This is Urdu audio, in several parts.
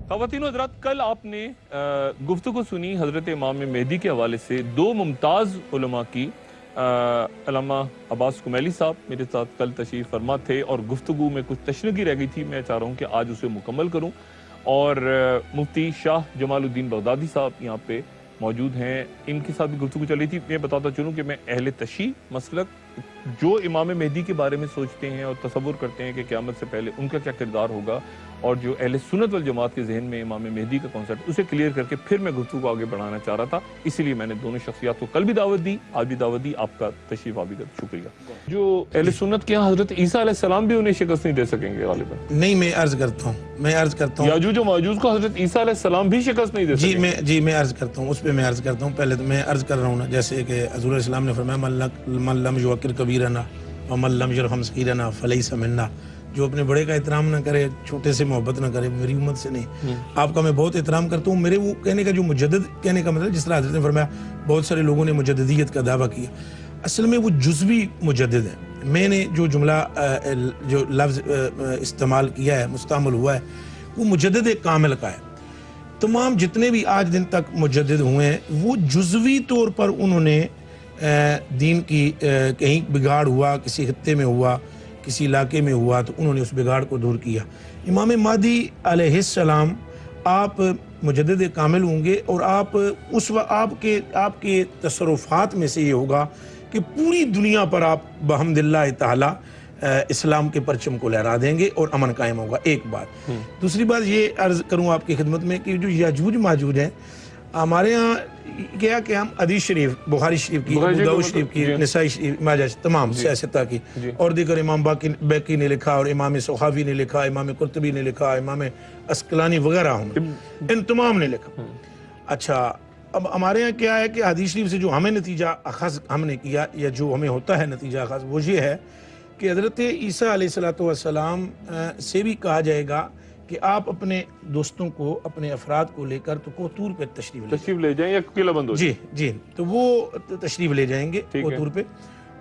خواتین و حضرات، کل آپ نے گفتگو سنی حضرت امام مہدی کے حوالے سے دو ممتاز علماء کی. علامہ عباس کمیلی صاحب میرے ساتھ کل تشریف فرما تھے اور گفتگو میں کچھ تشنگی رہ گئی تھی. میں چاہ رہا ہوں کہ آج اسے مکمل کروں. اور مفتی شاہ جمال الدین بغدادی صاحب یہاں پہ موجود ہیں، ان کے ساتھ بھی گفتگو چل رہی تھی. میں بتاتا چلوں کہ میں اہل تشیع مسلک جو امام مہدی کے بارے میں سوچتے ہیں اور تصور کرتے ہیں کہ قیامت سے پہلے ان کا کیا کردار ہوگا، اور جو اہل سنت والجماعت کے ذہن میں امام مہدی کا کانسیپٹ، اسے کلیئر کر کے پھر میں گفتگو کو آگے بڑھانا چاہ رہا تھا. اسی لیے میں نے دونوں شخصیات کو کل بھی دعوت دی، آج بھی دعوت دی. آپ کا تشریف آمدید، شکریہ. جو اہل سنت کے ہاں حضرت عیسیٰ علیہ السلام بھی انہیں شکست نہیں دے سکیں گے غالباً. نہیں، میں عرض کرتا ہوں یاجوج و ماجوج کو حضرت عیسیٰ علیہ السلام بھی شکست نہیں دے سکیں گے. جی میں عرض کرتا ہوں، اس پہ میں عرض کرتا ہوں. پہلے تو میں عرض کر رہا ہوں نا، جیسے کہ حضور علیہ السلام نے فرمایا من لم یوقر کبیرنا ومن لم یرحم صغیرنا فلیس منا. جو اپنے بڑے کا احترام نہ کرے، چھوٹے سے محبت نہ کرے، میری امت سے نہیں. آپ کا میں بہت احترام کرتا ہوں. میرے وہ کہنے کا جو مجدد کہنے کا مطلب، جس طرح حضرت نے فرمایا بہت سارے لوگوں نے مجددیت کا دعویٰ کیا، اصل میں وہ جزوی مجدد ہے. میں نے جو جملہ جو لفظ استعمال کیا ہے، مستعمل ہوا ہے، وہ مجدد کامل کا ہے. تمام جتنے بھی آج دن تک مجدد ہوئے ہیں، وہ جزوی طور پر انہوں نے دین کی کہیں بگاڑ ہوا، کسی خطے میں ہوا، کسی علاقے میں ہوا، تو انہوں نے اس بگاڑ کو دور کیا. امام مہدی علیہ السلام آپ مجدد کامل ہوں گے، اور آپ کے تصرفات میں سے یہ ہوگا کہ پوری دنیا پر آپ بحمد اللہ تعالی اسلام کے پرچم کو لہرا دیں گے اور امن قائم ہوگا. ایک بات. دوسری بات یہ عرض کروں آپ کی خدمت میں کہ جو یاجوج ماجوج ہیں، ہمارے ہاں کیا کہ ہم حدیث شریف، بخاری شریف کی، ابو داؤد شریف کی، نسائی شریف، ماجہ تمام سیاستہ کی، اور دیگر امام بیقی نے لکھا، اور امام سخاوی نے لکھا، امام قرطبی نے لکھا، امام عسقلانی وغیرہ ہوں، ان تمام نے لکھا. اچھا، اب ہمارے ہاں کیا ہے کہ حدیث شریف سے جو ہمیں نتیجہ اخذ ہم نے کیا، یا جو ہمیں ہوتا ہے نتیجہ اخذ، وہ یہ ہے کہ حضرت عیسیٰ علیہ السلام سے بھی کہا جائے گا کہ آپ اپنے دوستوں کو، اپنے افراد کو لے کر تو کوتور پہ تشریف لے جائیں یا قلعہ بند ہو جائیں. جی تو وہ تشریف لے جائیں گے کوتور پہ،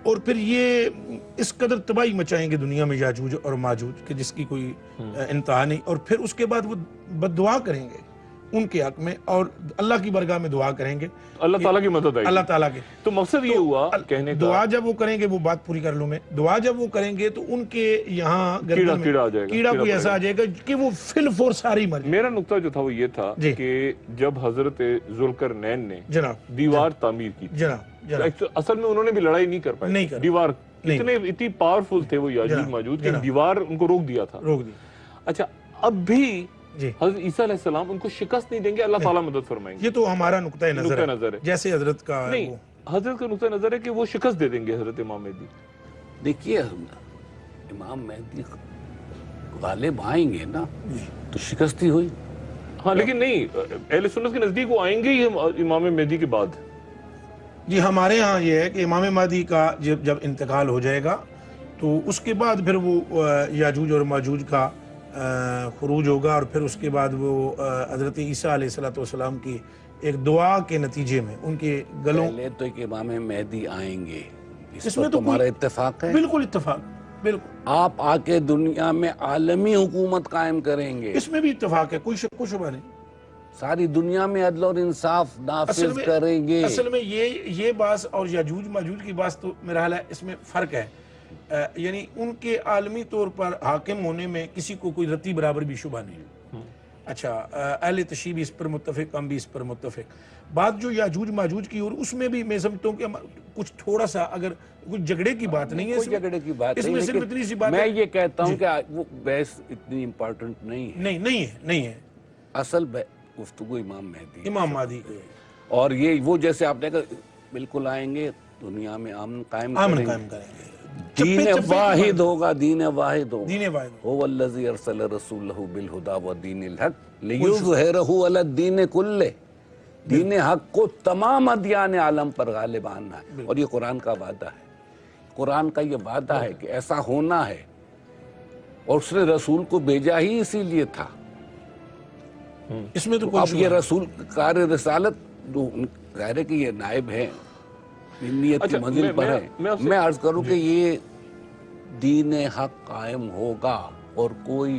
اور پھر یہ اس قدر تباہی مچائیں گے دنیا میں یاجوج اور ماجوج کہ جس کی کوئی انتہا نہیں. اور پھر اس کے بعد وہ بد دعا کریں گے ان کے حق میں، اور اللہ کی بارگاہ میں دعا کریں گے، اللہ تعالیٰ کی مدد آئے گی. اللہ تعالیٰ کی. تو مقصد یہ ہوا کہنے کا، دعا جب وہ کریں گے، وہ بات پوری کر لوں میں، دعا جب وہ کریں گے تو ان کے یہاں کیڑا کوئی ایسا آ جائے گا کہ وہ فل فور ساری مر جائے. میرا نقطہ جو تھا وہ یہ تھا کہ جب حضرت ذوالقرنین نے دیوار تعمیر کی، اصل میں انہوں نے بھی لڑائی نہیں کر پائے. دیوار اتنی پاورفل تھے وہ یاجوج ماجوج کہ دیوار ان کو روک دیا تھا. اچھا، اب بھی حضرت عیسیٰ علیہ السلام ان کو شکست نہیں دیں گے، اللہ تعالیٰ مدد فرمائیں گے. یہ تو ہمارا نقطہ نظر ہے، جیسے حضرت کا نہیں، حضرت کا نقطہ نظر ہے کہ وہ شکست دے دیں گے حضرت امام مہدی. دیکھیے، امام مہدی غالب آئیں گے نا تو شکست ہی ہوئی. ہاں، لیکن نہیں، اہل سنت کے نزدیک وہ آئیں گے ہی امام مہدی کے بعد. جی، ہمارے ہاں یہ ہے کہ امام مہدی کا جب انتقال ہو جائے گا تو اس کے بعد پھر وہ یاجوج اور ماجوج کا خروج ہوگا، اور پھر اس کے بعد وہ حضرت عیسیٰ علیہ السلام کی ایک دعا کے نتیجے میں ان کے گلوں. پہلے تو ایک امام مہدی آئیں گے، اس میں تمہارا اتفاق ہے؟ بالکل اتفاق، بالکل. آپ آ کے دنیا میں عالمی حکومت قائم کریں گے، اس میں بھی اتفاق ہے، کوئی شک و شبہ نہیں. ساری دنیا میں عدل اور انصاف نافذ کریں گے. اصل میں یہ بات اور یاجوج ماجوج کی بات تو میرا حال ہے اس میں فرق ہے. یعنی ان کے عالمی طور پر حاکم ہونے میں کسی کو کوئی رتی برابر بھی شبہ نہیں. اچھا، اہل تشیع بھی اس پر متفق، ہم بھی اس پر متفق. بات جو یاجوج ماجوج کی، اور اس میں بھی میں سمجھتا ہوں کہ کچھ تھوڑا سا، اگر کچھ جھگڑے کی بات نہیں ہے، کوئی جھگڑے کی بات نہیں، صرف اتنی سی بات ہے. میں یہ کہتا ہوں کہ وہ بحث اتنی امپورٹنٹ نہیں ہے. نہیں ہے. اصل گفتگو امام مہدی، اور یہ وہ جیسے آپ نے کہا بالکل آئیں گے، دنیا میں امن قائم کریں گے. دین واحد ہوگا، دین واحد ہوگا. هو الذی ارسل رسولہ بالہدی ودین الحق لیظہرہ علی الدین کلہ. دین حق کو تمام ادیان عالم پر غالب آنا ہے، اور یہ قرآن کا وعدہ ہے. قرآن کا یہ وعدہ ہے کہ ایسا ہونا ہے، اور اس نے رسول کو بھیجا ہی اسی لیے تھا. اس میں تو اب یہ رسول کار رسالت ظاہر ہے کہ یہ نائب ہیں، نیت کی منزل پر ہے. میں عرض کروں کہ یہ دین حق قائم ہوگا، اور کوئی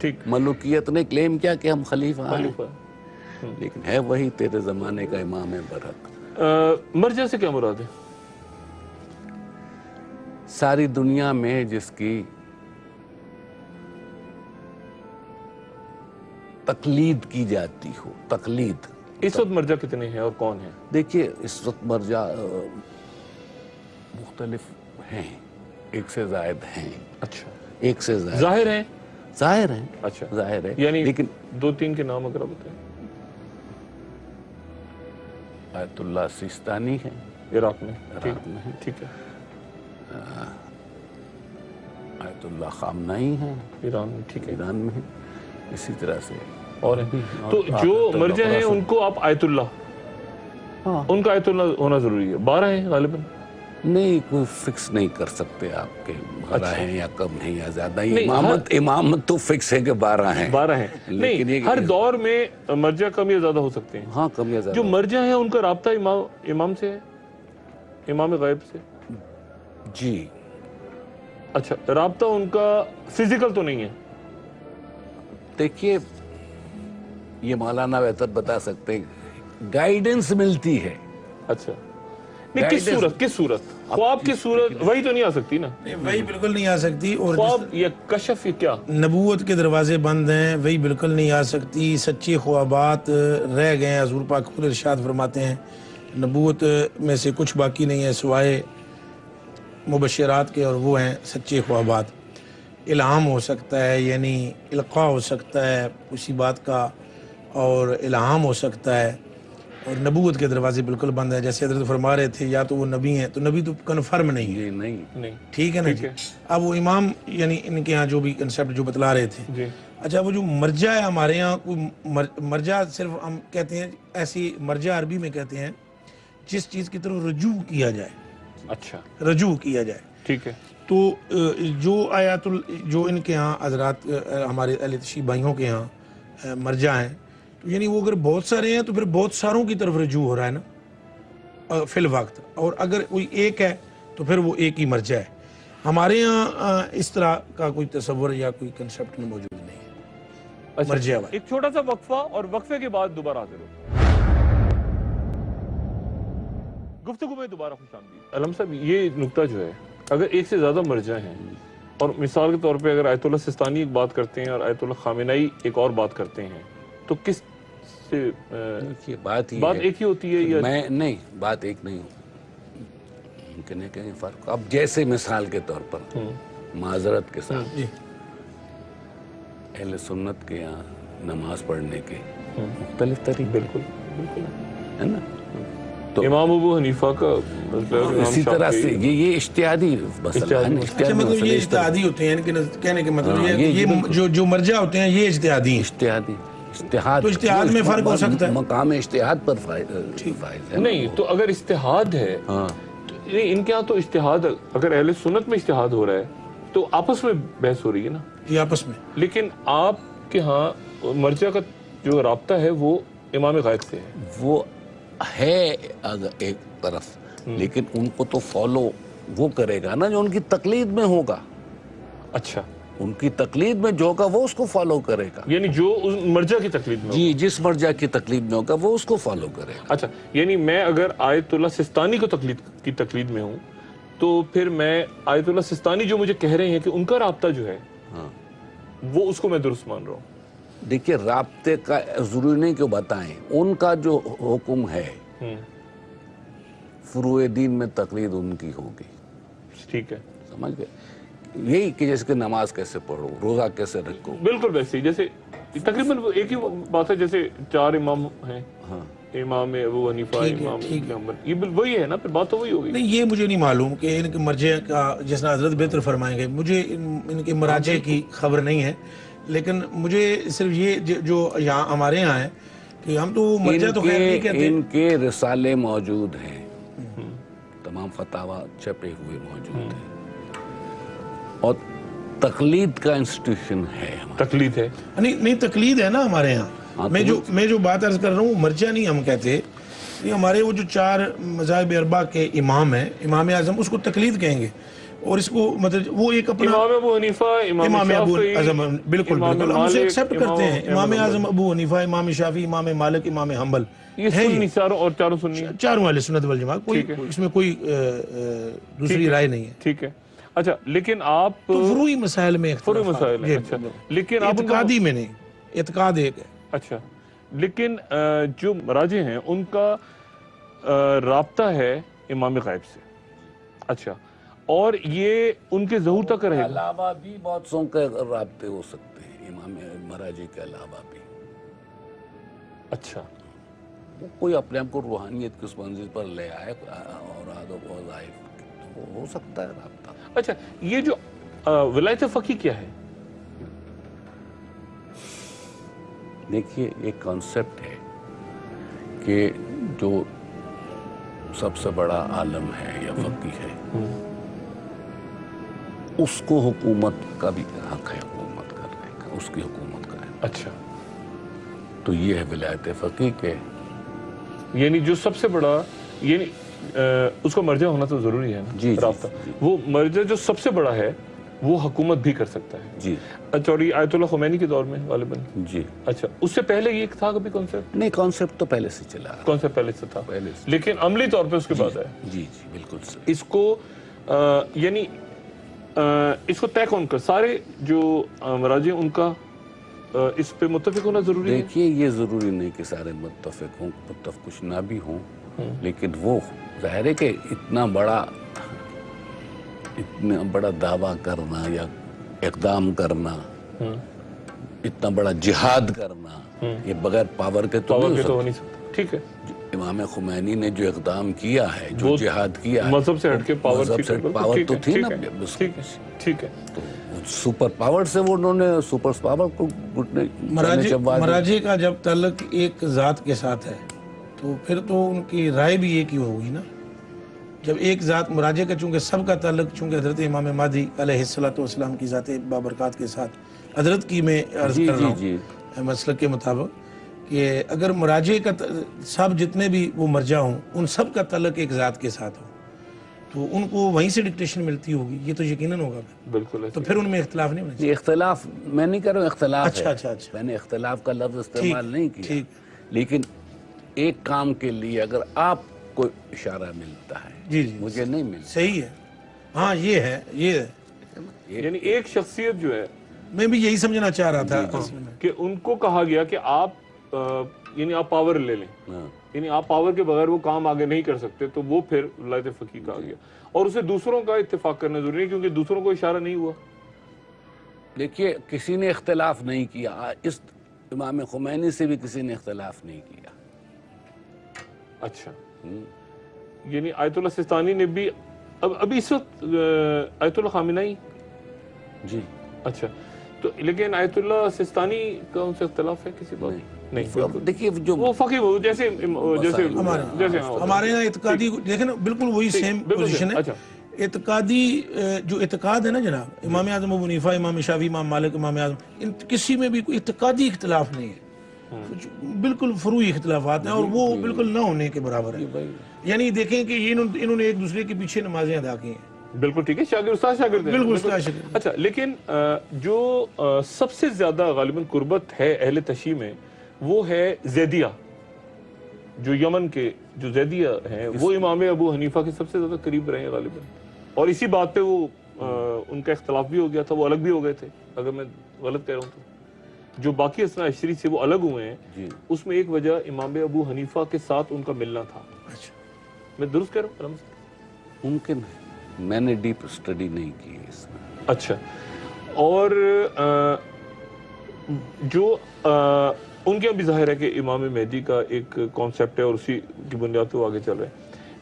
ٹھیک ملوکیت نے کلیم کیا کہ ہم خلیفہ ہیں، لیکن ہے وہی تیرے زمانے کا امام برحق۔ مرجع سے کیا مراد ہے؟ ساری دنیا میں جس کی تقلید کی جاتی ہو، تقلید۔ اس وقت مرجع کتنے ہیں اور کون ہیں؟ دیکھیے اس وقت مرجع مختلف ہیں، ایک سے زائد ہیں۔ اچھا، ایک سے زائد ظاہر ہیں؟ ظاہر ہیں، اچھا، ظاہر ہے، یعنی لیکن 2-3 کے نام اگر آپ بتائیں۔ آیت اللہ سیستانی ہے، عراق میں، عراق میں ہے، ٹھیک ہے، آیت اللہ خامنائی ہے، ایران میں، ٹھیک ہے، ایران میں ہے، اسی طرح سے اور ہیں تو جو مرجع ہیں ان کو آپ آیت اللہ، ان کا آیت اللہ ہونا ضروری ہے۔ 12 ہیں غالباً؟ نہیں، کوئی فکس نہیں کر سکتے آپ کے 12 ہیں یا کم ہیں یا زیادہ۔ امامت تو فکس ہے کہ 12 ہیں، 12 ہیں، نہیں ہر دور میں مرجع کم یا زیادہ ہو سکتے ہیں۔ ہاں، کم یا زیادہ۔ جو مرجع ہیں ان کا رابطہ امام سے ہے، امام غائب سے؟ جی اچھا، رابطہ ان کا فزیکل تو نہیں ہے؟ دیکھیے یہ مولانا بہتر بتا سکتے ہیں، گائیڈنس ملتی ہے۔ اچھا، نہیں کس صورت خواب کی صورت وہی تو نہیں آ سکتی نا؟ وہی بالکل نہیں آ سکتی، اور خواب یا کشف یا کیا؟ نبوت کے دروازے بند ہیں، وہی بالکل نہیں آ سکتی۔ سچے خوابات رہ گئے ہیں، حضور پاک خود ارشاد فرماتے ہیں نبوت میں سے کچھ باقی نہیں ہے سوائے مبشرات کے، اور وہ ہیں سچے خوابات۔ الہام ہو سکتا ہے، یعنی القاء ہو سکتا ہے اسی بات کا، اور الہام ہو سکتا ہے، اور نبوت کے دروازے بالکل بند ہیں۔ جیسے حضرت فرما رہے تھے یا تو وہ نبی ہیں، تو نبی تو کنفرم نہیں ہے، نہیں، ٹھیک ہے نا جی۔ اب وہ امام یعنی ان کے ہاں جو بھی کنسیپٹ جو بتلا رہے تھے، جی اچھا وہ جو مرجع ہے ہمارے ہاں، کوئی مرجع صرف ہم کہتے ہیں ایسی مرجع عربی میں کہتے ہیں جس چیز کی طرف رجوع کیا جائے، اچھا رجوع کیا جائے، ٹھیک ہے۔ تو جو آیات جو ان کے ہاں حضرات ہمارے اہل تشیع بھائیوں کے ہاں مرجع ہیں، تو یعنی وہ اگر بہت سارے ہیں تو پھر بہت ساروں کی طرف رجوع ہو رہا ہے نا فی الوقت، اور اگر کوئی ایک ہے تو پھر وہ ایک ہی مرجع ہے۔ ہمارے ہاں اس طرح کا کوئی تصور یا کوئی کنسیپٹ موجود نہیں ہے مرجع والا۔ ایک چھوٹا سا وقفہ، اور وقفے کے بعد دوبارہ حاضر ہو۔ گفتگو میں دوبارہ خوش آمدید۔ علم صاحب، یہ نکتہ جو ہے، اگر ایک سے زیادہ مرجع ہیں، اور مثال کے طور پہ اگر آیت اللہ سیستانی ایک بات کرتے ہیں اور آیت اللہ خامنئی ایک اور بات کرتے ہیں، تو کس سے بات ایک ہی ہوتی ہے یا نہیں؟ بات ایک نہیں ممکن ہے کہیں فرق۔ اب جیسے مثال کے طور پر معذرت کے ساتھ اہل سنت کے یہاں نماز پڑھنے کے مختلف طریقے بالکل ہے نا، تو امام ابو حنیفہ کا اسی طرح سے یہ اجتہادی مسئلہ ہے، اچھا مطلب یہ اجتہادی ہوتے ہیں، کہنے کے مطلب یہ جو مرجع ہوتے ہیں یہ اجتہادی ہیں۔ اجتہاد تو اجتہاد میں فرق ہو سکتا ہے، مقام اجتہاد پر فائز ہے۔ نہیں تو اگر اجتہاد ہے، ان کے ہاں تو اجتہاد، اگر اہل سنت میں اجتہاد ہو رہا ہے تو آپس میں بحث ہو رہی ہے نا، یہ آپس میں، لیکن آپ کے ہاں مرجع کا جو رابطہ ہے وہ امام غائب سے ہے۔ وہ ہے اگر ایک طرف، لیکن ان کو تو فالو وہ کرے گا نا جو ان کی تقلید میں ہوگا۔ اچھا، ان کی تقلید میں جو ہوگا وہ اس کو فالو کرے گا، یعنی جو اس مرجع کی تقلید میں جی جس مرجع کی تقلید میں ہوگا وہ اس کو فالو کرے گا۔ اچھا، یعنی میں اگر آیت اللہ سیستانی کو تقلید میں ہوں تو پھر میں آیت اللہ سیستانی جو مجھے کہہ رہے ہیں کہ ان کا رابطہ جو ہے وہ اس کو میں درست مان رہا ہوں۔ دیکھیے رابطے کا ضروری نہیں کہ بتائیں، ان کا جو حکم ہے فروع دین میں تقلید ان کی ہوگی، ٹھیک ہے، سمجھ گئے؟ یہی کہ جیسے کہ نماز کیسے پڑھو، روزہ کیسے رکھو، بالکل ویسے ہی جیسے تقریباً ایک ہی بات ہے، جیسے 4 امام ہیں، امام ابو حنیفہ، امام حنبل، یہ وہی ہے نا، پھر بات تو وہی ہوگی۔ نہیں یہ مجھے نہیں معلوم کہ ان کے مرجع کا جس نے حضرت بہتر فرمائیں گے، مجھے ان کے مراجع کی خبر نہیں ہے، لیکن مجھے صرف یہ جو یہاں ہمارے یہاں ہے کہ ہم تو مرجع تو خیر نہیں کہتے، ان کے رسالے موجود ہیں، تمام فتاوا چھپے ہوئے موجود ہیں، اور تقلید کا انسٹیٹیوشن ہے، تقلید ہے، نہیں تقلید ہے نا ہمارے یہاں۔ میں جو بات عرض کر رہا ہوں مرجع نہیں ہم کہتے، یہ ہمارے وہ جو 4 مذاہب اربعہ کے امام ہیں، امام اعظم، اس کو تقلید کہیں گے، اور اس کو مطلب وہ ایک اپنا امام ابو حنیفہ، امام ابو شافعی، اعظم، بالکل امام بالکل ہم اسے مالک، ایکسیپٹ کرتے ہیں، امام احمد اعظم ابو حنیفہ، امام شافعی، امام مالک، امام حنبل، یہ سنی چاروں، اور چاروں سنی ہیں، چاروں اہل سنت والجماعت، کوئی ٹھیک ہے، اس میں کوئی دوسری رائے نہیں ہے. ٹھیک ہے. اچھا لیکن آپ تو فروعی مسائل میں فروعی اختلافات مسائل ہیں. اچھا لیکن آپ ان کا اعتقادی میں نہیں، اعتقاد ایک ہے. اچھا لیکن جو مراجع ہیں ان کا رابطہ ہے امام غیب سے. اچھا اور یہ ان کے ظہور تک رہے گا؟ علاوہ بھی بہت سو کے رابطے ہو سکتے ہیں امام مراجع کے علاوہ بھی. اچھا کوئی اپنے آپ کو روحانیت کی اس منزل پر لے آئے اور آدھو وظائف ہو سکتا ہے رابطہ. اچھا یہ جو ولایت فقیہ کیا ہے؟ دیکھیے ایک کانسیپٹ ہے کہ جو سب سے بڑا عالم ہے یا فقیہ ہے اس کو حکومت کا بھی حق ہے حکومت کرنے کا، اس کی حکومت کا ہے. اچھا تو یہ ہے ولایت فقیہ کے. یعنی جو سب سے بڑا، یعنی اس کو مرجع ہونا تو ضروری ہے نا رابطہ. وہ مرجع جو سب سے بڑا ہے وہ حکومت بھی کر سکتا ہے. جی اچھا اور یہ آیت اللہ خمینی کے دور میں غالباً. جی اچھا اس سے پہلے یہ تھا کبھی کانسیپٹ؟ نہیں، کانسیپٹ تو پہلے سے چلا رہا. کانسیپٹ پہلے سے تھا پہلے سے، لیکن عملی طور پہ اس کے بعد آیا. جی جی بالکل صحیح. اس کو یعنی اس کو طے کون کر، سارے جو مراجع ان کا اس پہ متفق ہونا ضروری ہے؟ دیکھیے یہ ضروری نہیں کہ سارے متفق ہوں، متفق کچھ نہ بھی ہوں، لیکن وہ ظاہر ہے کہ اتنا بڑا دعویٰ کرنا یا اقدام کرنا، اتنا بڑا جہاد کرنا، یہ بغیر پاور کے تو پاور نہیں کے ہو تو ہو نہیں سکتا. ٹھیک ہے. امام خمینی نے جو اقدام کیا ہے، جو جہاد کیا ہے، مذہب سے ہٹ کے پاور مذہب سے پاور تو تھی نا. ٹھیک ہے. تو سپر پاور سے وہ انہوں نے سپر پاور کو مراجع کا جب تعلق ایک ذات کے ساتھ ہے تو پھر تو ان کی رائے بھی ایک ہی ہوگی نا. جب ایک ذات مراجع کا چونکہ سب کا تعلق چونکہ حضرت امام مہدی علیہ السلام کی ذات بابرکات کے ساتھ، حضرت کی میں عرض کر رہا ہوں مسلک کے مطابق کہ اگر مراجع کا سب جتنے بھی وہ مرجع ہوں ان سب کا تعلق ایک ذات کے ساتھ ہو تو ان کو وہیں سے ڈکٹیشن ملتی ہوگی، یہ تو یقیناً ہوگا. بالکل. تو پھر ان میں اختلاف نہیں ہونا چاہیے. اختلاف میں نہیں کہہ رہا ہوں، اختلاف ہے. اچھا میں نے اختلاف کا لفظ استعمال نہیں کیا، ٹھیک. لیکن ایک کام کے لیے اگر آپ کو اشارہ ملتا ہے، جی جی مجھے نہیں ملتا. صحیح ہے. ہاں یہ ہے، یہ یعنی ایک شخصیت جو ہے، میں بھی یہی سمجھنا چاہ رہا تھا کہ ان کو کہا گیا کہ آپ یعنی آپ پاور لے لیں، یعنی آپ پاور کے بغیر وہ کام آگے نہیں کر سکتے، تو وہ پھر ولایت فقیہ کہا گیا. اور اسے دوسروں کا اتفاق کرنا ضروری ہے کیونکہ دوسروں کو اشارہ نہیں ہوا. دیکھیے کسی نے اختلاف نہیں کیا، اس امام خمینی سے بھی کسی نے اختلاف نہیں کیا. اچھا یعنی آیت اللہ سستانی نے بھی ابھی اس وقت آیت اللہ خامنہئی. جی اچھا تو لیکن آیت اللہ سستانی کا ان سے اختلاف ہے کسی بات نہیں. دیکھیے جو وہ فقیہ جیسے ہمارے یہاں اعتقادی دیکھیں نا بالکل وہی سیم پوزیشن ہے. اعتقادی جو اعتقاد ہے نا جناب، امام اعظم ابو حنیفہ، امام شافعی، امام مالک، امام اعظم، ان کسی میں بھی کوئی اعتقادی اختلاف نہیں ہے. بالکل فروعی اختلافات ہیں اور وہ بالکل نہ ہونے کے برابر ہے. یعنی دیکھیں کہ انہوں نے ایک دوسرے کے پیچھے نمازیں ادا کی ہیں. بالکل ٹھیک ہے، شاگرد استاد شاگرد ہیں. بالکل استاد شاگرد. اچھا لیکن جو سب سے زیادہ غالباً قربت ہے اہل تشیع میں وہ ہے زیدیہ. جو یمن کے جو زیدیہ ہیں وہ امام ابو حنیفہ کے سب سے زیادہ قریب رہے ہیں غالباً، اور اسی بات پہ وہ ان کا اختلاف بھی ہو گیا تھا، وہ الگ بھی ہو گئے تھے اگر میں غلط کہہ رہا ہوں تو. جو باقی اثنا عشری سے وہ الگ ہوئے ہیں اس میں ایک وجہ امام ابو حنیفہ کے ساتھ ان کا ملنا تھا. میں درست کہہ رہا ہوں؟ ممکن ہے، میں نے ڈیپ اسٹڈی نہیں کی اس میں. اچھا اور جو ان کے بھی ظاہر ہے کہ امام مہدی کا ایک کانسیپٹ ہے اور اسی کی بنیاد پہ وہ آگے چل رہے ہیں.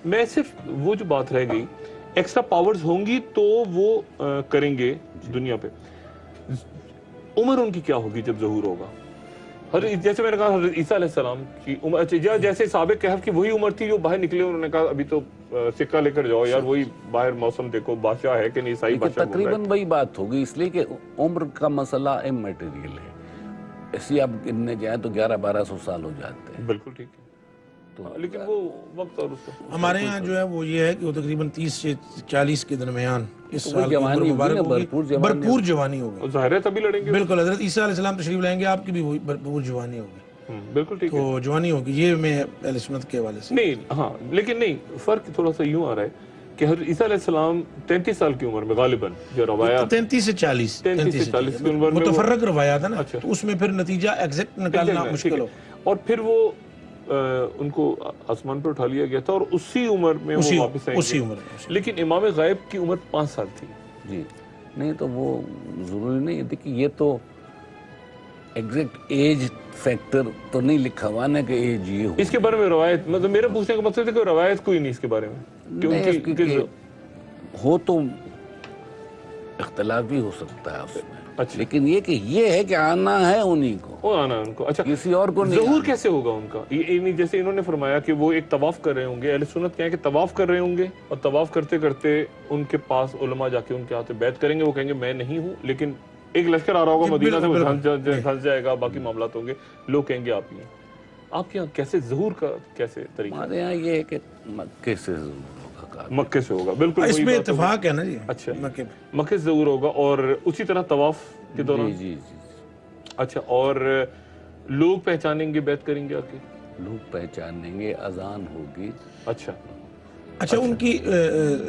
میں صرف وہ جو بات رہ گئی ایکسٹرا پاورز ہوں گی تو وہ کریں گے دنیا پہ. عمر ان کی کیا ہوگی جب ظہور ہوگا؟ جیسے میں نے کہا حضرت عیسیٰ علیہ السلام کی عمر، جیسے صحابہ کہف کی وہی عمر تھی جو باہر نکلے، انہوں نے کہا ابھی تو سکہ لے کر جاؤ یار، وہی باہر موسم دیکھو بادشاہ ہے کہ نہیں، صحیح بادشاہ. تقریباً وہی بات ہوگی، اس لیے کہ عمر کا مسئلہ اممیٹیریل ہے. ایسی آپ گننے جائیں تو 1100-1200 سال ہو جاتے ہیں. بالکل ٹھیک ہے. لیکن وہ وقت اور اس کا ہمارے یہاں جو ہے وہ یہ ہے کہ وہ تقریباً 30 سے 40 کے درمیان اس سال کی عمر جوانی ہوگی مبارک نا، ہوگی، بھرپور جوانی ہوگی. اور ظاہر ہے تبھی لڑیں گے. بالکل حضرت عیسیٰ علیہ السلام تشریف لائیں گے، آپ کی بھی وہی بھرپور جوانی ہوگی. بالکل ٹھیک ہے. تو جوانی ہوگی، یہ میں اہل سنت کے حوالے سے نہیں ہاں، لیکن نہیں، فرق تھوڑا سا یوں آ رہا ہے کہ حضرت عیسیٰ علیہ السلام 33 سال کی عمر میں غالباً جو روایات 33 سے 40 33 سے 40 کی عمر میں متفرق روایات ہے نا، تو اس میں پھر نتیجہ ایگزیکٹ نکالنا مشکل ہو. اور پھر وہ ان کو آسمان پر اٹھا لیا گیا تھا اور اسی عمر میں وہ واپس آئیں اسی گے. عمر میں. لیکن امام غائب کی عمر 5 سال تھی. جی نہیں تو وہ ضروری نہیں. دیکھیے یہ تو ایگزیکٹ ایج فیکٹر تو نہیں لکھا ہوا نا کہ ایج یہ ہو. اس کے بارے میں روایت، مطلب میرا پوچھنے کا مقصد ہے کہ روایت کوئی نہیں اس کے بارے میں کہ ان کی ہو تو اختلاف بھی ہو سکتا ہے اس میں. اچھا، لیکن یہ کہ یہ ہے کہ آنا ہے انہی کو، وہ آنا ہے ان کو. اچھا، کسی اور کو نہیں. ظہور کیسے ہوگا ان کا؟ یہ جیسے انہوں نے فرمایا کہ وہ ایک طواف کر رہے ہوں گے، اہل سنت کہیں کہ طواف کر رہے ہوں گے اور طواف کرتے کرتے ان کے پاس علماء جا کے ان کے ہاتھ بیعت کریں گے. وہ کہیں گے میں نہیں ہوں، لیکن ایک لشکر آ رہا ہوگا مدینہ سے، وہ دھنس جائے گا، باقی معاملات ہوں گے، لوگ کہیں گے آپ ہی ہیں. آپ کے یہاں کیسے ظہور کا کیسے طریقہ؟ ہمارے یہاں یہ ہے کہ مکے سے ظہور ہوگا. مکے سے ہوگا، بالکل اس میں اتفاق ہے نا جی. اچھا، مکے مکے سے ظہور ہوگا اور اسی طرح طواف کے دوران. جی جی جی. اچھا، اور لوگ پہچانیں گے، بیعت کریں گے آ کے؟ لوگ پہچانیں گے، اذان ہوگی. اچھا ان کی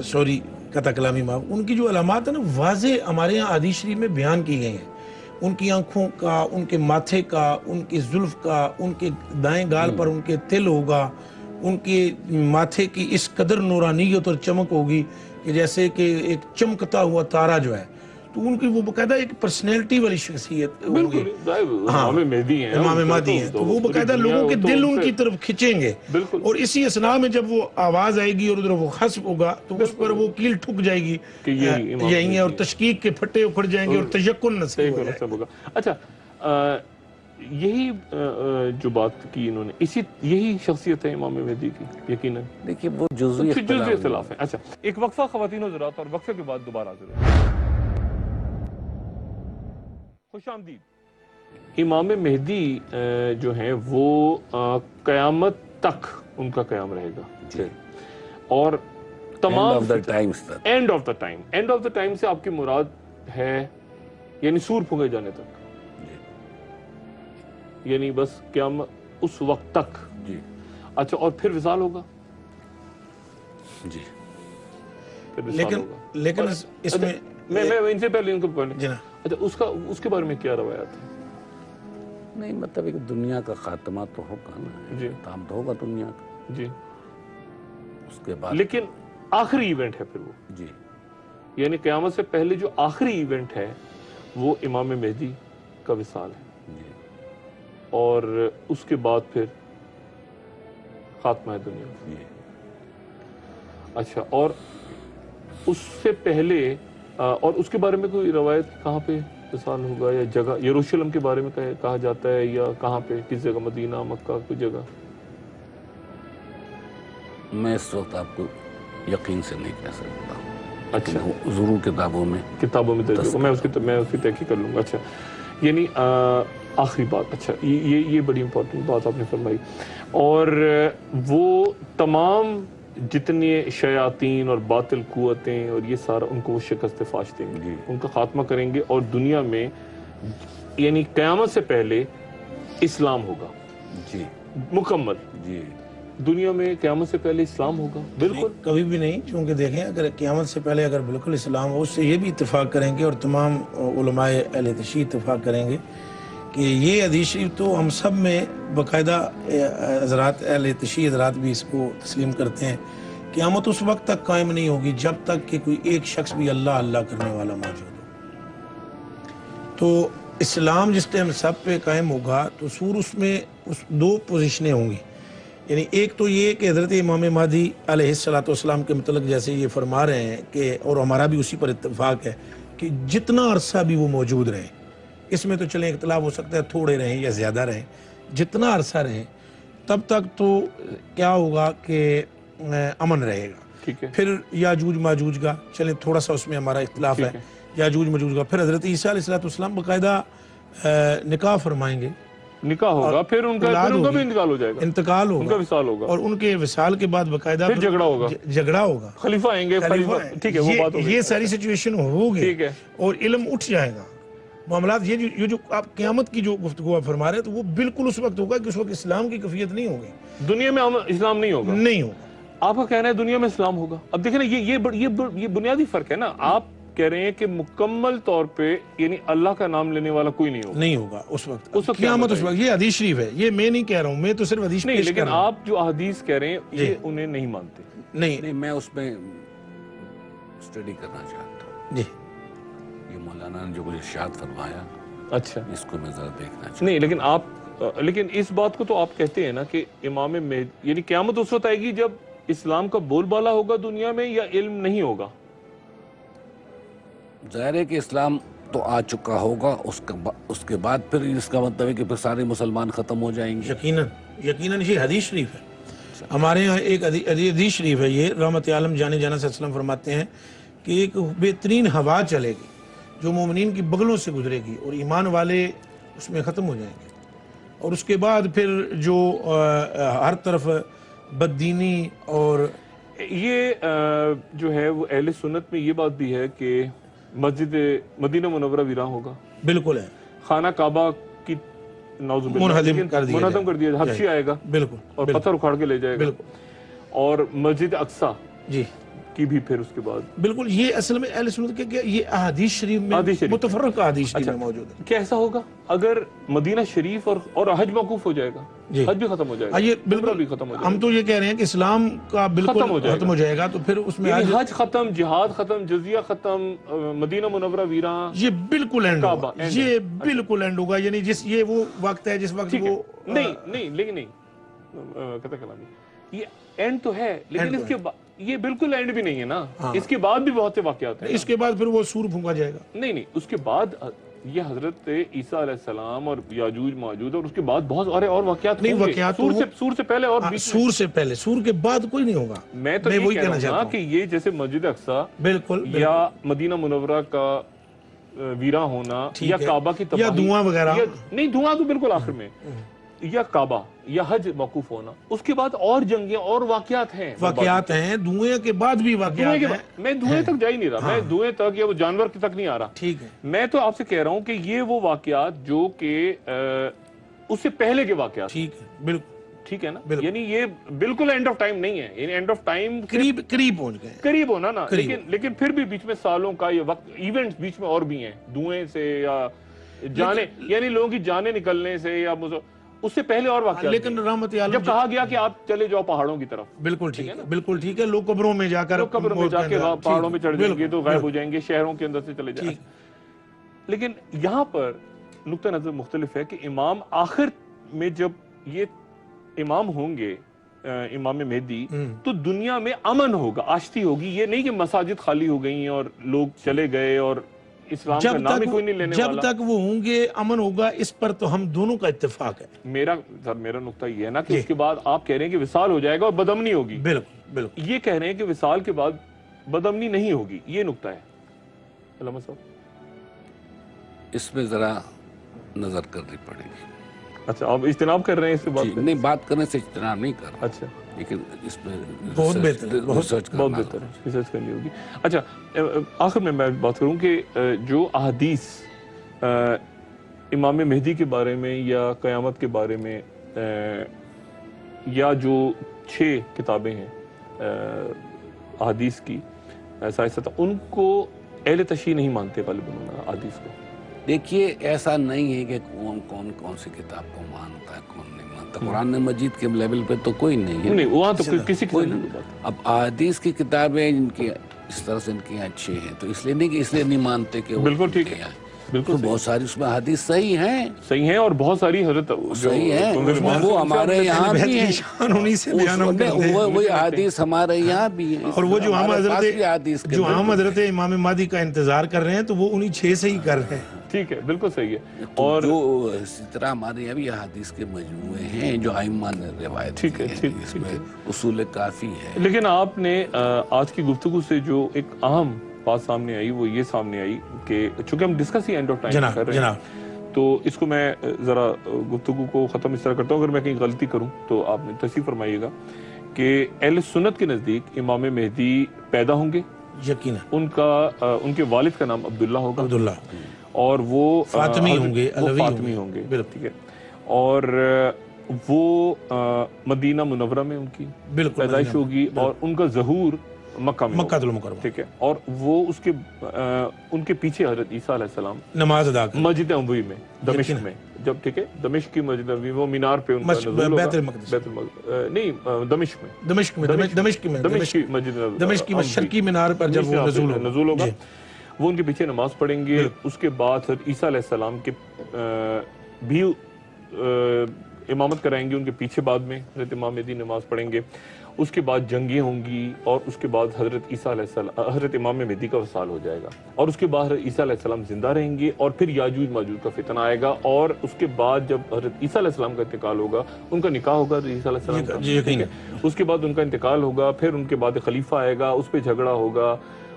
سوری قطع کلامی معاف، ان کی جو علامات ہیں نا واضح ہمارے یہاں حدیث شریف میں بیان کی گئی ہیں. ان کی آنکھوں کا، ان کے ماتھے کا، ان کی زلف کا، ان کے دائیں گال پر ان کے تل ہوگا، ان کے ماتھے کی اس قدر نورانیت اور چمک ہوگی کہ جیسے کہ ایک چمکتا ہوا تارا جو ہے. تو ان کی وہ باقاعدہ ایک پرسنالٹی والی شخصیت ہوگی. امام مہدی ہیں، امام مہدی ہیں، تو وہ باقاعدہ لوگوں کے دل ان کی طرف کھچیں گے. اور اسی اسنا میں جب وہ آواز آئے گی اور ادھر وہ خصب ہوگا تو اس پر وہ کیل ٹھک جائے گی کہ یہی ہے، اور تشکیق کے پھٹے اکھڑ جائیں گے اور تشکن نصیب ہوگا. اچھا، یہی جو بات کی انہوں نے، یہی شخصیت ہے امام مہدی کی یقیناً. دیکھیے وہ جزوی اختلاف ہے. اچھا، ایک وقفہ خواتین حضرات، اور وقفے کے بعد دوبارہ حاضر ہیں. خوش آمدید. امام مہدی جو ہیں وہ قیامت تک ان کا قیام رہے گا، اور تمام اینڈ آف دا ٹائم سے آپ کی مراد ہے یعنی سور پھونکے جانے تک، یعنی بس قیامت اس وقت تک. جی. اچھا، اور پھر وصال ہوگا. جی. لیکن اس میں میں ان سے پہلے ان کو پڑھنے. اچھا، اس کے بارے میں کیا روایات ہے؟ نہیں مطلب ایک دنیا کا خاتمہ تو ہوگا نا. جی. خاتم تو ہوگا دنیا کا. جی. اس کے بعد لیکن آخری ایونٹ ہے پھر وہ. جی. یعنی قیامت سے پہلے جو آخری ایونٹ ہے وہ امام مہدی کا وصال ہے. جی. اور اس کے بعد پھر خاتمہ ہے دنیا. جی. اچھا، اور اس سے پہلے اور اس کے بارے میں کوئی روایت کہاں پہ وصال ہوگا یا جگہ؟ یروشلم کے بارے میں کہا جاتا ہے یا کہاں پہ، کس جگہ، مدینہ، مکہ، کوئی جگہ؟ میں اس وقت آپ کو یقین سے نہیں کہہ سکتا. اچھا، ضرور کتابوں میں درج ہوگا، میں اس کی تحقیق کر لوں گا. اچھا، یعنی آخری بات. اچھا، یہ بڑی امپورٹنٹ بات آپ نے فرمائی. اور وہ تمام جتنے شیاطین اور باطل قوتیں اور یہ سارا ان کو وہ شکست فاش دیں گے، ان کا خاتمہ کریں گے، اور دنیا میں یعنی قیامت سے پہلے اسلام ہوگا. جی. مکمل. جی. دنیا میں قیامت سے پہلے اسلام ہوگا؟ بالکل کبھی بھی نہیں. چونکہ دیکھیں اگر قیامت سے پہلے اگر بالکل اسلام ہو، اس سے یہ بھی اتفاق کریں گے اور تمام علماء اہل تشیع اتفاق کریں گے کہ یہ حدیث شریف تو ہم سب میں باقاعدہ حضرات اہل تشیع حضرات بھی اس کو تسلیم کرتے ہیں. قیامت اس وقت تک قائم نہیں ہوگی جب تک کہ کوئی ایک شخص بھی اللہ اللہ کرنے والا موجود ہو. تو اسلام جس ٹائم سب پہ قائم ہوگا تو سور اس میں دو پوزیشنیں ہوں گی. یعنی ایک تو یہ کہ حضرت امام مہدی علیہ السلام کے متعلق جیسے یہ فرما رہے ہیں کہ، اور ہمارا بھی اسی پر اتفاق ہے کہ جتنا عرصہ بھی وہ موجود رہیں، اس میں تو چلیں اختلاف ہو سکتا ہے تھوڑے رہیں یا زیادہ رہیں، جتنا عرصہ رہیں تب تک تو کیا ہوگا کہ امن رہے گا. ٹھیک ہے. پھر یاجوج ماجوج کا چلیں تھوڑا سا اس میں ہمارا اختلاف ہے. یاجوج ماجوج کا پھر حضرت عیسیٰ علیہ السلام باقاعدہ نکاح فرمائیں گے نکاح ہوگا، پھر ان کا بھی انتقال ہو جائے گا، انتقال ہوگا، ان کا وصال ہوگا، اور ان کے وصال کے بعد باقاعدہ پھر جھگڑا ہوگا، خلیفہ آئیں گے، ٹھیک ہے، وہ بات ہوگی، یہ ساری سچویشن ہوگی، ٹھیک ہے، اور علم اٹھ جائے گا معاملات. یہ جو آپ قیامت کی جو گفتگو آپ فرما رہے ہیں تو وہ بالکل اس وقت ہوگا کہ اس وقت اسلام کی کیفیت نہیں ہوگی، دنیا میں اسلام نہیں ہوگا. آپ کا کہنا ہے دنیا میں اسلام ہوگا. اب دیکھیں نا، یہ بنیادی فرق ہے نا. آپ کہہ رہے ہیں کہ مکمل طور پہ یعنی اللہ کا نام لینے والا کوئی نہیں ہوگا اس وقت قیامت. اس وقت یہ حدیث شریف ہے، یہ میں نہیں کہہ رہا ہوں، میں تو صرف حدیث نہیں، لیکن آپ جو احادیث کہہ رہے ہیں یہ انہیں نہیں مانتے. نہیں، میں اس میں اسٹڈی کرنا چاہتا ہوں. جی، یہ مولانا نے جو کچھ ارشاد فرمایا، اچھا، اس کو میں ذرا دیکھنا چاہتا ہوں. نہیں، لیکن اس بات کو تو آپ کہتے ہیں نا کہ امام مہدی یعنی قیامت اس وقت آئے گی جب اسلام کا بول بالا ہوگا دنیا میں یا علم نہیں ہوگا. ظاہر ہے کہ اسلام تو آ چکا ہوگا، اس کے بعد پھر اس کا مطلب ہے کہ پھر سارے مسلمان ختم ہو جائیں گے. یقیناً یہ حدیث شریف ہے. ہمارے یہاں ایک حدیث شریف ہے، یہ رحمت عالم جانے جانا صلی اللہ علیہ وسلم فرماتے ہیں کہ ایک بہترین ہوا چلے گی جو مومنین کی بغلوں سے گزرے گی اور ایمان والے اس میں ختم ہو جائیں گے، اور اس کے بعد پھر جو ہر طرف بددینی اور یہ جو ہے وہ اہل سنت میں یہ بات بھی ہے کہ مسجد مدینہ منورہ ویراں ہوگا. بالکل ہے. خانہ کعبہ کی نعوذ باللہ منہدم کر دیا، حبشی آئے گا بالکل اور پتھر اکھاڑ کے لے جائے گا، اور مسجد اقصی جی کی بھی پھر اس کے بعد بالکل. یہ اصل میں اہل سنت کے یہ احادیث شریف میں متفرق احادیث شریف میں موجود ہے. کیا ایسا ہوگا اگر مدینہ شریف اور حج موقوف ہو جائے گا، حج بھی ختم ہو جائے گا، یہ بالکل بھی ختم ہو جائے گا. ہم تو یہ کہہ رہے ہیں کہ اسلام کا بالکل ختم ہو جائے گا، تو پھر اس میں حج ختم، جہاد ختم، جزیہ ختم، مدینہ منورہ ویراں، یہ بالکل اینڈ ہوگا. یہ بالکل اینڈ ہوگا. یعنی یہ وہ وقت ہے جس وقت وہ نہیں لیکن کہتا کلامی یہ اینڈ تو ہے، لیکن اس کے بعد یہ بالکل اینڈ بھی نہیں ہے نا. اس کے بعد بھی بہت سے واقعات ہیں. اس کے بعد پھر وہ سور پھونکا جائے گا. نہیں، اس کے بعد یہ حضرت عیسیٰ علیہ السلام اور یاجوج ماجوج، اور اس کے بعد بہت سارے اور واقعات ہوں گے. سور سے پہلے اور سور سے پہلے، سور کے بعد کوئی نہیں ہوگا. میں تو یہ کہہ رہا ہوں کہ یہ جیسے مسجد اقصی بالکل یا مدینہ منورہ کا ویراں ہونا یا کعبہ کی تباہی، یا دھواں وغیرہ، نہیں دھواں تو بالکل آخر میں، یا کعبہ یا حج موقوف ہونا، اس کے بعد اور جنگیں اور واقعات ہیں. دھوئیں کے بعد بھی واقعات ہیں. میں دھوئیں تک جا ہی نہیں رہا، میں دھوئیں تک یا وہ جانور تک نہیں آ رہا. ٹھیک ہے. میں تو آپ سے کہہ رہا ہوں کہ یہ وہ واقعات جو کہ اس سے پہلے کے واقعات. ٹھیک ہے، بالکل ٹھیک ہے نا. یعنی یہ بالکل اینڈ آف ٹائم نہیں ہے، یعنی اینڈ آف ٹائم قریب پہنچ گئے، قریب ہونا نا. لیکن پھر بھی بیچ میں سالوں کا یہ وقت، ایونٹس بیچ میں اور بھی ہیں، دھوئیں سے یا جانے، یعنی لوگوں کی جانیں نکلنے سے، یا اس سے پہلے اور واقعات. لیکن رحمت عالم جب کہا گیا کہ آپ چلے جاؤ پہاڑوں کی طرف، بالکل ٹھیک ہے، بالکل ٹھیک ہے. لوگ قبروں میں جا کر پہاڑوں میں چڑھ جائیں گے تو غائب ہو جائیں گے، شہروں کے اندر سے چلے جائیں گے. لیکن یہاں پر نقطہ نظر مختلف ہے کہ امام آخر میں جب یہ امام ہوں گے، امام مہدی، تو دنیا میں امن ہوگا، آشتی ہوگی. یہ نہیں کہ مساجد خالی ہو گئی اور لوگ چلے گئے اور اسلام کا نام ہی کوئی نہیں لینے والا. جب تک وہ ہوں گے امن ہوگا. اس پر تو ہم دونوں کا اتفاق ہے. میرا نقطہ یہ ہے نا کہ اس کے بعد آپ کہہ رہے ہیں کہ وصال ہو جائے گا اور بدامنی ہوگی. بالکل یہ کہہ رہے ہیں کہ وصال کے بعد بدامنی نہیں ہوگی. یہ نقطہ ہے. علامہ صاحب اس میں ذرا نظر کرنی پڑے گی. اچھا، آپ اجتناب کر رہے ہیں اس سے بات؟ نہیں، بات کرنے سے اجتناب نہیں کر رہا. اچھا، لیکن اس میں بہت بہتر ہے، بہت بہتر ہے، ریسرچ کرنی ہوگی. اچھا، آخر میں بات کروں کہ جو احادیث امام مہدی کے بارے میں یا قیامت کے بارے میں، یا جو 6 کتابیں ہیں احادیث کی سائنسداں، ان کو اہل تشیع نہیں مانتے غالباً احادیث کو. دیکھیے، ایسا نہیں ہے کہ کون سی کتاب کو مانتا ہے، کون نہیں مانتا. قرآن مجید کے لیول پہ تو کوئی نہیں ہے. نہیں، وہاں تو کسی کوئی نہیں. اب احادیث کی کتابیں جن کی اس طرح سے ان کی اچھے ہیں، تو اس لیے نہیں کہ اس لیے نہیں مانتے کہ بالکل ٹھیک ہے. بالکل بہت ساری اس میں حدیث صحیح ہیں اور بہت ساری حضرت صحیح ہیں. وہ ہمارے یہاں بھی ہیں، وہی حدیث ہمارے یہاں بھی ہیں. اور وہ جو ہم حضرت امام مہدی کا انتظار کر رہے ہیں تو وہ انہی 6 سے ہی کر رہے ہیں. ٹھیک ہے، بالکل صحیح ہے. اور جو اسی طرح ہمارے یہاں بھی حدیث کے مجموعے ہیں جو ائمہ نے روایت کی ہیں، اس میں اصول کافی ہے. لیکن آپ نے آج کی گفتگو سے جو ایک اہم بات سامنے آئی وہ یہ سامنے آئی کہ چونکہ ہم discuss he and of time کر رہے ہیں، تو اس کو میں ذرا گفتگو کو ختم اس طرح کرتا ہوں، اگر میں کہیں غلطی کروں تو آپ نے تصحیح فرمائیے گا کہ اہل سنت کے نزدیک امام مہدی پیدا ہوں گے، یقیناً ان کے والد کا نام عبداللہ ہوگا، عبداللہ، اور وہ فاطمی ہوں گے، وہ علوی فاطمی ہوں گے، ٹھیک ہے، اور وہ مدینہ منورہ میں ان کی پیدائش ہوگی، اور ان کا ظہور مکہ میں مکہ المکرمہ، ٹھیک ہے، اور وہ اس کے ان کے پیچھے حضرت عیسیٰ علیہ السلام نماز ادا کریں مسجد نبوی میں دمشق میں، جب ٹھیک ہے دمشق کی مسجد نبوی، وہ مینار پہ ان کا نزول ہوگا، بیت المقدس، نہیں دمشق میں، دمشق کی مسجد دمشق کی مشرقی مینار پر جب وہ نزول ہوگا، وہ ان کے پیچھے نماز پڑھیں گے۔ اس کے بعد حضرت عیسیٰ علیہ السلام کے بھی امامت کرائیں گے ان کے پیچھے، بعد میں حضرت امام مہدی نماز پڑھیں گے۔ اس کے بعد جنگیں ہوں گی، اور اس کے بعد حضرت عیسیٰ علیہ السلام، حضرت امام مہدی کا وصال ہو جائے گا، اور اس کے بعد حضرت عیسیٰ علیہ السلام زندہ رہیں گے، اور پھر یاجوج ماجوج کا فتنہ آئے گا، اور اس کے بعد جب حضرت عیسیٰ علیہ السلام کا انتقال ہوگا، ان کا نکاح ہوگا حضرت عیسیٰ علیہ السلام کا، ٹھیک ہے، اس کے بعد ان کا انتقال ہوگا، پھر ان کے بعد خلیفہ آئے گا، اس پہ جھگڑا ہوگا،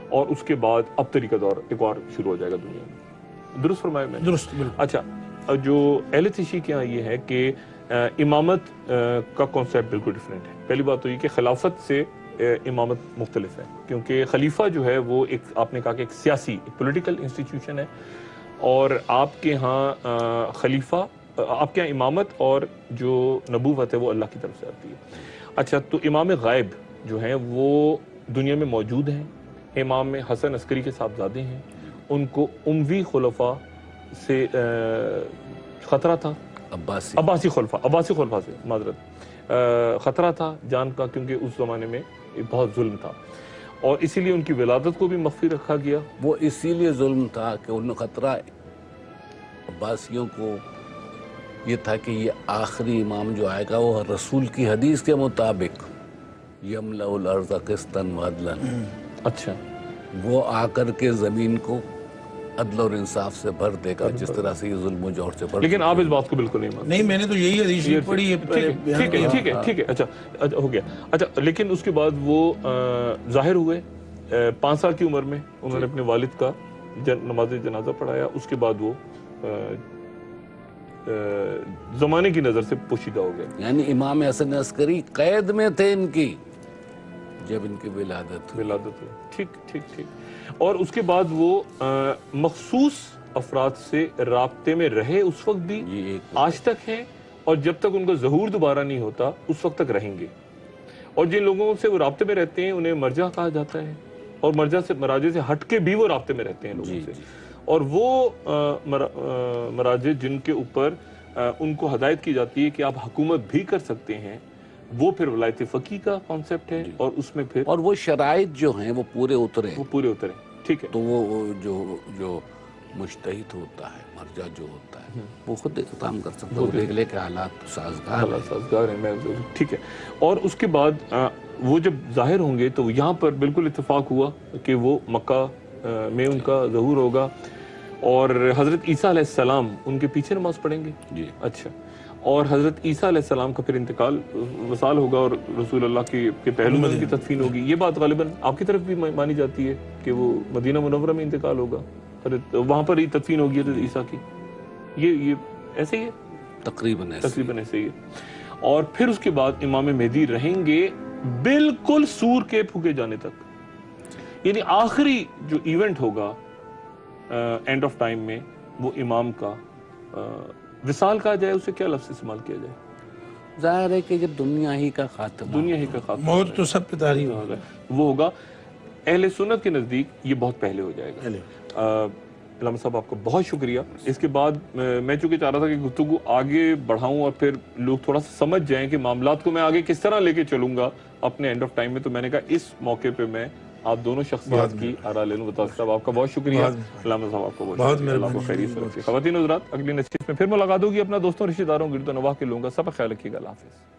اور اس کے بعد ابتری کا دور ایک اور شروع ہو جائے گا دنیا میں۔ درست فرمایا میں؟ درست، بالکل۔ اچھا، جو اہل تشیع کے یہاں یہ ہے کہ امامت کا کانسیپٹ بالکل ڈیفرنٹ ہے۔ پہلی بات تو یہ کہ خلافت سے امامت مختلف ہے، کیونکہ خلیفہ جو ہے وہ ایک، آپ نے کہا کہ ایک سیاسی، ایک پولیٹیکل انسٹیٹیوشن ہے، اور آپ کے ہاں خلیفہ، آپ کے ہاں امامت اور جو نبوت ہے وہ اللہ کی طرف سے آتی ہے۔ اچھا، تو امام غائب جو ہیں وہ دنیا میں موجود ہیں، امام حسن عسکری کے صاحبزادے ہیں، ان کو اموی خلفاء سے خطرہ تھا، عباسی خلفاء سے معذرت خطرہ تھا جان کا، کیونکہ اس زمانے میں بہت ظلم تھا، اور اسی لیے ان کی ولادت کو بھی مخفی رکھا گیا۔ وہ اسی لیے ظلم تھا کہ ان خطرہ عباسیوں کو یہ تھا کہ یہ آخری امام جو آئے گا وہ رسول کی حدیث کے مطابق یملأ الارض قسطا وعدلا، اچھا، وہ آ کر کے زمین کو عدل اور انصاف سے بھر دے گا، جس طرح سے یہ ظلم و جور سے بھر۔ لیکن آپ اس بات کو بالکل نہیں مانتے؟ نہیں، میں نے تو یہی حدیث پڑھی ہے۔ ٹھیک ہے، اچھا ہو گیا۔ اچھا، لیکن اس کے بعد وہ ظاہر ہوئے 5 سال کی عمر میں، انہوں نے اپنے والد کا نماز جنازہ پڑھایا، اس کے بعد وہ زمانے کی نظر سے پوشیدہ ہو گئے۔ یعنی امام حسن عسکری قید میں تھے ان کی جب ان کی ولادت ہوئی۔ ٹھیک، اور اس کے بعد وہ مخصوص افراد سے رابطے میں رہے، اس وقت بھی آج تک ہیں، اور جب تک ان کا ظہور دوبارہ نہیں ہوتا اس وقت تک رہیں گے، اور جن لوگوں سے وہ رابطے میں رہتے ہیں انہیں مرجع کہا جاتا ہے، اور مراجع سے ہٹ کے بھی وہ رابطے میں رہتے ہیں لوگوں سے، اور وہ مراجع جن کے اوپر ان کو ہدایت کی جاتی ہے کہ آپ حکومت بھی کر سکتے ہیں، وہ پھر ولایت فقیہ کا کانسیپٹ ہے، اور اس میں پھر اور وہ شرائط جو ہیں وہ پورے اترے، ٹھیک ہے۔ تو وہ جو مجتہد ہوتا ہے، مرجع جو ہوتا ہے، وہ خود اقدام کر سکتا ہے، وہ دیکھ لے کہ حالات سازگار ہیں، ٹھیک ہے۔ اور اس کے بعد وہ جب ظاہر ہوں گے تو یہاں پر بالکل اتفاق ہوا کہ وہ مکہ میں ان کا ظہور ہوگا، اور حضرت عیسیٰ علیہ السلام ان کے پیچھے نماز پڑھیں گے، اچھا، اور حضرت عیسیٰ علیہ السلام کا پھر انتقال، وصال ہوگا، اور رسول اللہ کے پہلو میں ان کی تدفین ہوگی۔ یہ بات غالباً آپ کی طرف بھی مانی جاتی ہے کہ وہ مدینہ منورہ میں انتقال ہوگا، وہاں پر ہی تدفین ہوگی حضرت عیسیٰ کی، یہ ایسے ہی ہے، تقریباً ایسے ہی ہے۔ اور پھر اس کے بعد امام مہدی رہیں گے بالکل سور کے پھونکے جانے تک، یعنی آخری جو ایونٹ ہوگا اینڈ آف ٹائم میں، وہ امام کا وصال کہا جائے، اسے کیا لفظ استعمال کیا جائے؟ ظاہر ہے کہ جب دنیا ہی کا خاتمہ، موت تو سب پہ تاریخ ہوگا، وہ ہوگا۔ اہل سنت کے نزدیک یہ بہت پہلے ہو جائے گا۔ علامہ صاحب آپ کا بہت شکریہ۔ اس کے بعد میں چونکہ چاہ رہا تھا کہ گفتگو آگے بڑھاؤں اور پھر لوگ تھوڑا سا سمجھ جائیں کہ معاملات کو میں آگے کس طرح لے کے چلوں گا اپنے اینڈ آف ٹائم میں، تو میں نے کہا اس موقع پہ میں آپ دونوں شخصیات کی آراء لے لوں۔ متاز صاحب آپ کا بہت شکریہ، علامہ صاحب آپ کو بہت شکریہ، اللہ کو خیریت سے رکھے۔ خواتین و حضرات، اگلی نشست میں پھر ملاقات ہوگی، اپنا دوستوں، رشتہ داروں، گرد و نواح کے لوگوں کا سب کا خیال رکھیے گا۔ اللہ حافظ۔